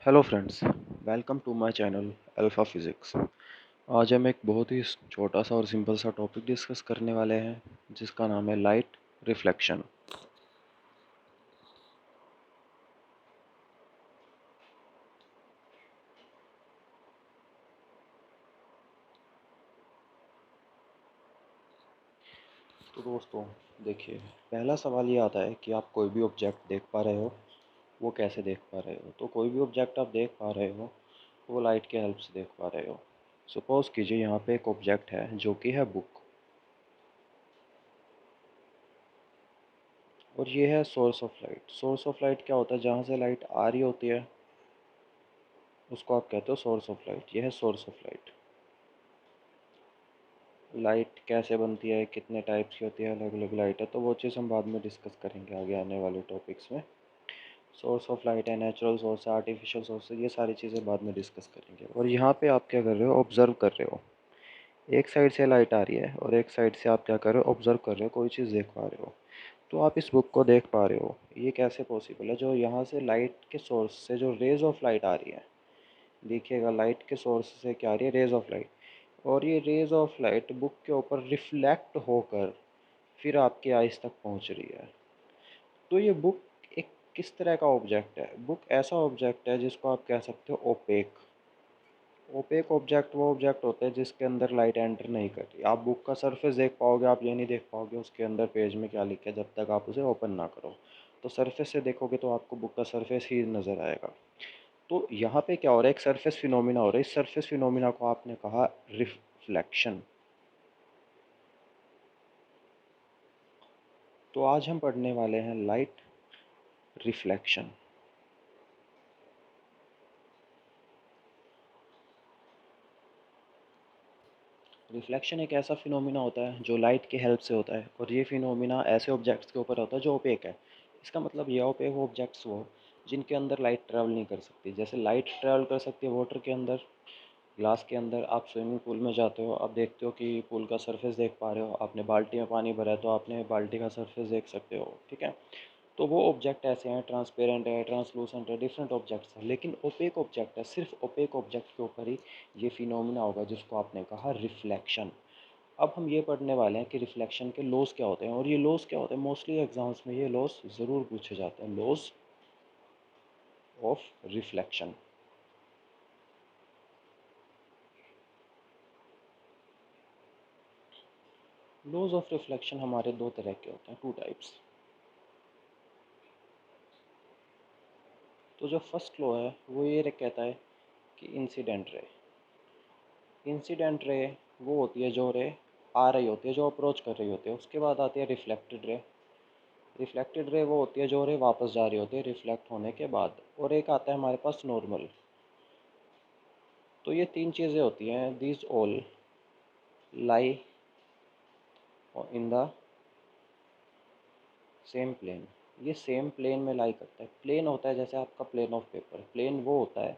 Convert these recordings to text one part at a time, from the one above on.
Hello friends, welcome to my channel alpha physics. आज हम एक बहुत ही छोटा सा और सिंपल सा टॉपिक डिस्कस करने वाले हैं जिसका नाम है लाइट रिफ्लेक्शन। तो दोस्तों देखिए, पहला सवाल ये आता है कि आप कोई भी ऑब्जेक्ट देख पा रहे हो, वो कैसे देख पा रहे हो। तो कोई भी ऑब्जेक्ट आप देख पा रहे हो वो लाइट के हेल्प से देख पा रहे हो। सपोज़ कीजिए यहाँ पे एक ऑब्जेक्ट है जो कि है बुक, और ये है source of light. Source of light क्या होता है? जहाँ से लाइट आ रही होती है उसको आप कहते हो सोर्स ऑफ लाइट। ये है सोर्स ऑफ लाइट। लाइट कैसे बनती है, कितने टाइप्स की होती है, अलग अलग लाइट है, तो वो चीज़ हम बाद में डिस्कस करेंगे आगे आने वाले टॉपिक्स में। सोर्स ऑफ लाइट है, नेचुरल सोर्स है, आर्टिफिशियल सोर्स है, ये सारी चीज़ें बाद में डिस्कस करेंगे। और यहाँ पे आप क्या कर रहे हो? ऑब्ज़र्व कर रहे हो। एक साइड से लाइट आ रही है और एक साइड से आप क्या कर रहे हो? ऑब्ज़र्व कर रहे हो, कोई चीज़ देख पा रहे हो। तो आप इस बुक को देख पा रहे हो। ये कैसे पॉसिबल है? जो यहाँ से लाइट के सोर्स से जो रेज़ ऑफ लाइट आ रही है, देखिएगा लाइट के सोर्स से क्या आ रही है? Rays of light. और ये रेज़ ऑफ लाइट बुक के ऊपर रिफ्लेक्ट होकर फिर आपकी आइज़ तक पहुंच रही है। तो ये बुक एक किस तरह का ऑब्जेक्ट है? बुक ऐसा ऑब्जेक्ट है जिसको आप कह सकते हो ओपेक। ओपेक ऑब्जेक्ट वो ऑब्जेक्ट होता है जिसके अंदर लाइट एंटर नहीं करती। आप बुक का सरफेस देख पाओगे, आप ये नहीं देख पाओगे उसके अंदर पेज में क्या लिखा है जब तक आप उसे ओपन ना करो। तो सरफेस से देखोगे तो आपको बुक का सरफेस ही नज़र आएगा। तो यहाँ पे क्या हो रहा है? एक सरफेस फिनोमिना हो रहा है। इस सरफेस फिनोमिना को आपने कहा रिफ्लेक्शन। तो आज हम पढ़ने वाले हैं लाइट रिफ्लेक्शन। रिफ्लेक्शन एक ऐसा फिनोमिना होता है जो लाइट की हेल्प से होता है, और ये फिनोमिना ऐसे ऑब्जेक्ट्स के ऊपर होता है जो ओपेक है। इसका मतलब ये ओपेक वो ऑब्जेक्ट्स वो जिनके अंदर लाइट ट्रैवल नहीं कर सकती। जैसे लाइट ट्रैवल कर सकती है वाटर के अंदर, ग्लास के अंदर। आप स्विमिंग पूल में जाते हो, आप देखते हो कि पूल का सरफेस देख पा रहे हो। आपने बाल्टी में पानी भरा है तो आपने बाल्टी का सरफेस देख सकते हो, ठीक है। तो वो ऑब्जेक्ट ऐसे हैं, ट्रांसपेरेंट है, ट्रांसलूसेंट है, डिफरेंट ऑब्जेक्ट्स हैं। लेकिन ओपेक ऑब्जेक्ट है, सिर्फ ओपेक ऑब्जेक्ट के ऊपर ही ये फिनोमिना होगा जिसको आपने कहा रिफ्लेक्शन। अब हम ये पढ़ने वाले हैं कि रिफ्लेक्शन के लॉस क्या होते हैं, और ये लॉस क्या होते हैं। मोस्टली एग्जाम्स में ये लॉस ज़रूर पूछे जाते हैं, loss of reflection. Loss of reflection हमारे दो तरह के होते हैं, टू टाइप्स। तो जो फर्स्ट लॉ है वो ये कहता है कि इंसिडेंट रे, इंसिडेंट रे वो होती है जो रे आ रही होती है, जो अप्रोच कर रही होती है। उसके बाद आती है रिफ्लेक्टेड रे। रिफ्लेक्टेड रे वो होती है जो रे वापस जा रही होती है रिफ्लेक्ट होने के बाद। और एक आता है हमारे पास नॉर्मल। तो ये तीन चीज़ें होती हैं, these all lie in the same plane. ये सेम प्लेन में लाई करता है। प्लेन होता है जैसे आपका प्लेन ऑफ पेपर। प्लेन वो होता है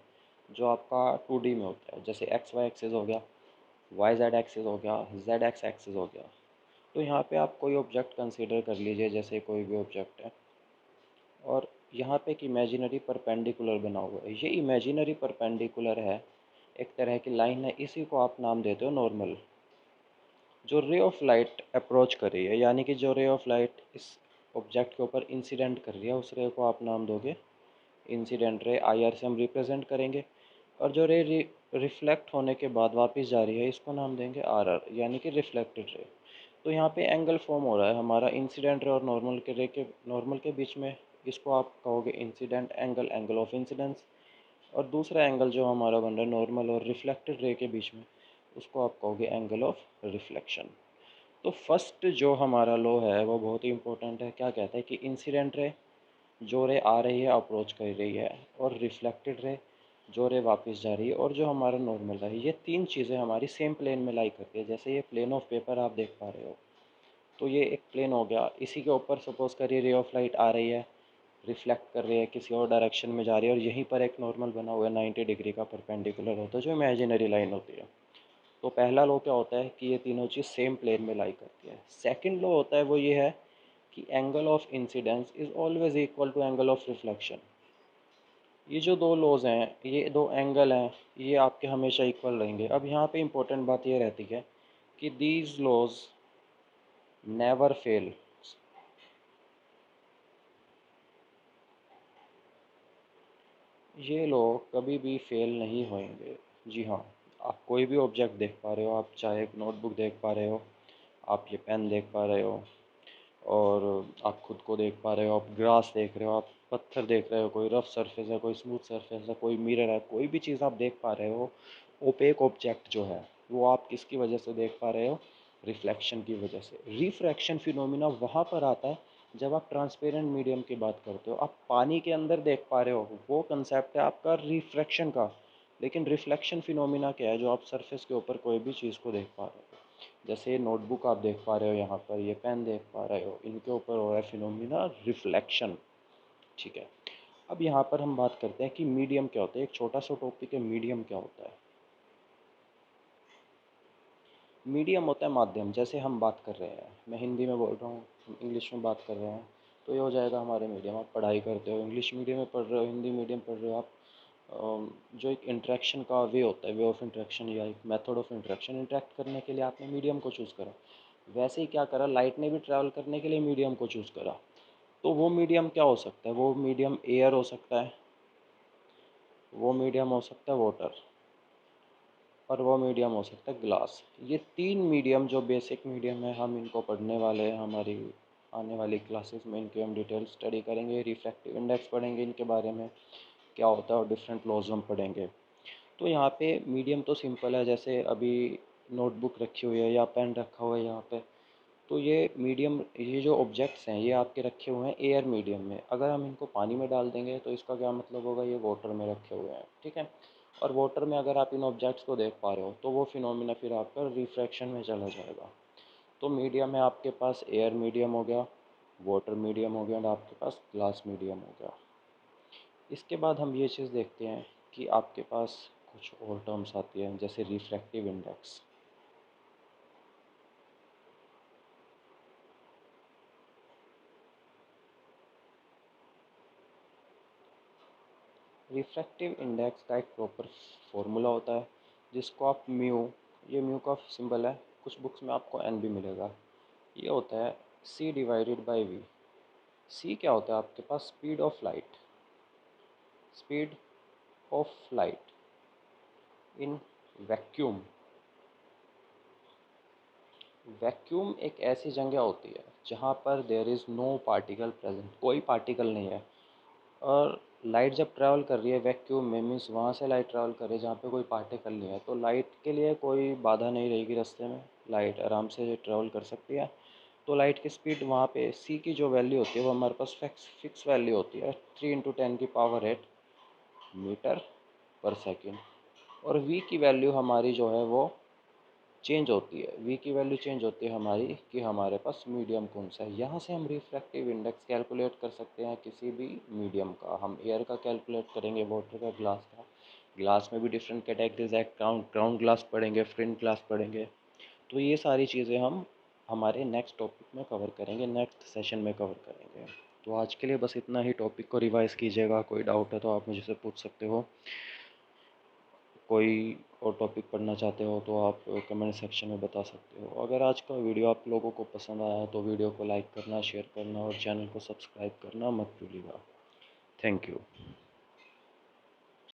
जो आपका 2D में होता है, जैसे एक्स वाई एक्सिस हो गया, वाई जेड एक्सिस हो गया, जेड एक्स एक्सिस हो गया। तो यहाँ पे आप कोई ऑब्जेक्ट कंसीडर कर लीजिए, जैसे कोई भी ऑब्जेक्ट है, और यहाँ पे एक इमेजिनरी परपेंडिकुलर बना हुआ है। ये इमेजिनरी परपेंडिकुलर है, एक तरह की लाइन है, इसी को आप नाम देते हो नॉर्मल। जो रे ऑफ लाइट अप्रोच कर रही है, यानी कि जो रे ऑफ लाइट इस ऑब्जेक्ट के ऊपर इंसिडेंट कर रही है, उस रे को आप नाम दोगे इंसिडेंट रे। आई आर से हम रिप्रेजेंट करेंगे। और जो रे रिफ्लेक्ट होने के बाद वापस जा रही है, इसको नाम देंगे आर आर, यानी कि रिफ्लेक्टेड रे। तो यहाँ पे एंगल फॉर्म हो रहा है हमारा इंसिडेंट रे और नॉर्मल के रे के नॉर्मल के बीच में। इसको आप कहोगे incident angle, angle of incidence. और दूसरा एंगल जो हमारा बन रहा है नॉर्मल और रिफ्लेक्टेड रे के बीच में, उसको आप कहोगे एंगल ऑफ रिफ्लेक्शन। तो फर्स्ट जो हमारा लॉ है वो बहुत ही इंपॉर्टेंट है। क्या कहता है कि इंसिडेंट रे जो रे आ रही है अप्रोच कर रही है, और रिफ्लेक्टेड रे जो रे वापस जा रही है, और जो हमारा नॉर्मल है, ये तीन चीज़ें हमारी सेम प्लेन में लाई करती है। जैसे ये प्लेन ऑफ पेपर आप देख पा रहे हो, तो ये एक प्लेन हो गया। इसी के ऊपर सपोज करिए रे ऑफ लाइट आ रही है, रिफ्लेक्ट कर रही है, किसी और डायरेक्शन में जा रही है, और यहीं पर एक नॉर्मल बना हुआ है 90 डिग्री का परपेंडिकुलर होता है जो इमेजिनरी लाइन होती है। तो पहला लॉ क्या होता है कि ये तीनों चीज़ सेम प्लेन में लाई करती है। सेकंड लॉ होता है वो ये है कि angle of incidence is always equal to angle of reflection. ये जो दो लॉज हैं, ये दो एंगल हैं, ये आपके हमेशा इक्वल रहेंगे। अब यहाँ पे इम्पोर्टेंट बात ये रहती है कि दीज लॉज नेवर फेल। ये लोग कभी भी फेल नहीं होंगे। जी हाँ, आप कोई भी ऑब्जेक्ट देख पा रहे हो, आप चाहे एक नोटबुक देख पा रहे हो, आप ये पेन देख पा रहे हो, और आप खुद को देख पा रहे हो, आप ग्रास देख रहे हो, आप पत्थर देख रहे हो, कोई रफ सरफेस है, कोई स्मूथ सरफेस है, कोई मिरर है, कोई भी चीज़ आप देख पा रहे हो। ओपेक ऑब्जेक्ट जो है वो आप किसकी वजह से देख पा रहे हो? रिफ्लेक्शन की वजह से। रिफ्रैक्शन फिनोमिना वहाँ पर आता है जब आप ट्रांसपेरेंट मीडियम की बात करते हो। आप पानी के अंदर देख पा रहे हो, वो कंसेप्ट है आपका रिफ्रैक्शन का। लेकिन रिफ्लेक्शन फिनोमिना क्या है? जो आप सरफेस के ऊपर कोई भी चीज़ को देख पा रहे हो, जैसे ये नोटबुक आप देख पा रहे हो, यहाँ पर ये पेन देख पा रहे हो, इनके ऊपर हो रहा है फिनोमिना रिफ्लेक्शन। ठीक है। अब यहाँ पर हम बात करते हैं कि मीडियम क्या होता है। एक छोटा सा टॉपिक है, मीडियम क्या होता है। मीडियम होता है माध्यम। जैसे हम बात कर रहे हैं, मैं हिंदी में बोल रहा हूँ, हम इंग्लिश में बात कर रहे हैं, तो ये हो जाएगा हमारे मीडियम। आप पढ़ाई करते हो, इंग्लिश मीडियम में पढ़ रहे हो, हिंदी मीडियम पढ़ रहे हो आप, जो एक इंटरेक्शन का वे होता है, वे ऑफ इंटरेक्शन या एक मेथड ऑफ इंटरेक्शन, इंटरेक्ट करने के लिए आपने मीडियम को चूज़ करा। वैसे ही क्या करा, लाइट ने भी ट्रैवल करने के लिए मीडियम को चूज़ करा। तो वो मीडियम क्या हो सकता है? वो मीडियम एयर हो सकता है, वो मीडियम हो सकता है वाटर, और वो मीडियम हो सकता है ग्लास। ये तीन मीडियम जो बेसिक मीडियम है, हम इनको पढ़ने वाले हैं। हमारी आने वाली क्लासेस में इनकी हम डिटेल स्टडी करेंगे। रिफ्रैक्टिव इंडेक्स पढ़ेंगे इनके बारे में, क्या होता है, और डिफरेंट लॉज हम पढ़ेंगे। तो यहाँ पे मीडियम तो सिंपल है। जैसे अभी नोटबुक रखी हुई है या पेन रखा हुआ है यहाँ पे, तो ये मीडियम, ये जो ऑब्जेक्ट्स हैं ये आपके रखे हुए हैं एयर मीडियम में। अगर हम इनको पानी में डाल देंगे तो इसका क्या मतलब होगा? ये वाटर में रखे हुए हैं। ठीक है। और वाटर में अगर आप इन ऑब्जेक्ट्स को देख पा रहे हो तो वो फिनोमिना फिर आपका रिफ्रैक्शन में चला जाएगा। तो मीडियम है आपके पास एयर मीडियम हो गया, वाटर मीडियम हो गया, और आपके पास ग्लास मीडियम हो गया। इसके बाद हम ये चीज़ देखते हैं कि आपके पास कुछ और टर्म्स आती हैं, जैसे रिफ्रैक्टिव इंडेक्स। रिफ्रैक्टिव इंडेक्स का एक प्रॉपर फॉर्मूला होता है, जिसको आप म्यू, ये म्यू का सिंबल है, कुछ बुक्स में आपको एन भी मिलेगा। ये होता है C divided by V. C क्या होता है आपके पास? Speed of light, speed of light in vacuum. Vacuum एक ऐसी जगह होती है जहाँ पर there is no particle present, कोई पार्टिकल नहीं है। और लाइट जब ट्रैवल कर रही है वैक्यूम में, मीन्स वहाँ से लाइट ट्रैवल कर रही है जहाँ पे कोई पार्टिकल नहीं है, तो लाइट के लिए कोई बाधा नहीं रहेगी रास्ते में, लाइट आराम से ट्रैवल कर सकती है। तो लाइट की स्पीड वहाँ पे सी की जो वैल्यू होती है वो हमारे पास फिक्स वैल्यू होती है, 3 × 10⁸ मीटर पर सेकेंड। और वी की वैल्यू हमारी जो है वो चेंज होती है। वी की वैल्यू चेंज होती है हमारी कि हमारे पास मीडियम कौन सा है। यहाँ से हम रिफ्रैक्टिव इंडेक्स कैलकुलेट कर सकते हैं किसी भी मीडियम का। हम एयर का कैलकुलेट करेंगे, वाटर का, ग्लास का। ग्लास में भी डिफरेंट कैटेगरीज है, ग्राउंड ग्लास पढ़ेंगे, फ्रिंट ग्लास पढ़ेंगे। तो ये सारी चीज़ें हम हमारे नेक्स्ट टॉपिक में कवर करेंगे, नेक्स्ट सेशन में कवर करेंगे। तो आज के लिए बस इतना ही। टॉपिक को रिवाइज़ कीजिएगा। कोई डाउट है तो आप मुझसे पूछ सकते हो। कोई और टॉपिक पढ़ना चाहते हो तो आप कमेंट सेक्शन में बता सकते हो। अगर आज का वीडियो आप लोगों को पसंद आया तो वीडियो को लाइक करना, शेयर करना और चैनल को सब्सक्राइब करना मत भूलिएगा। Thank you.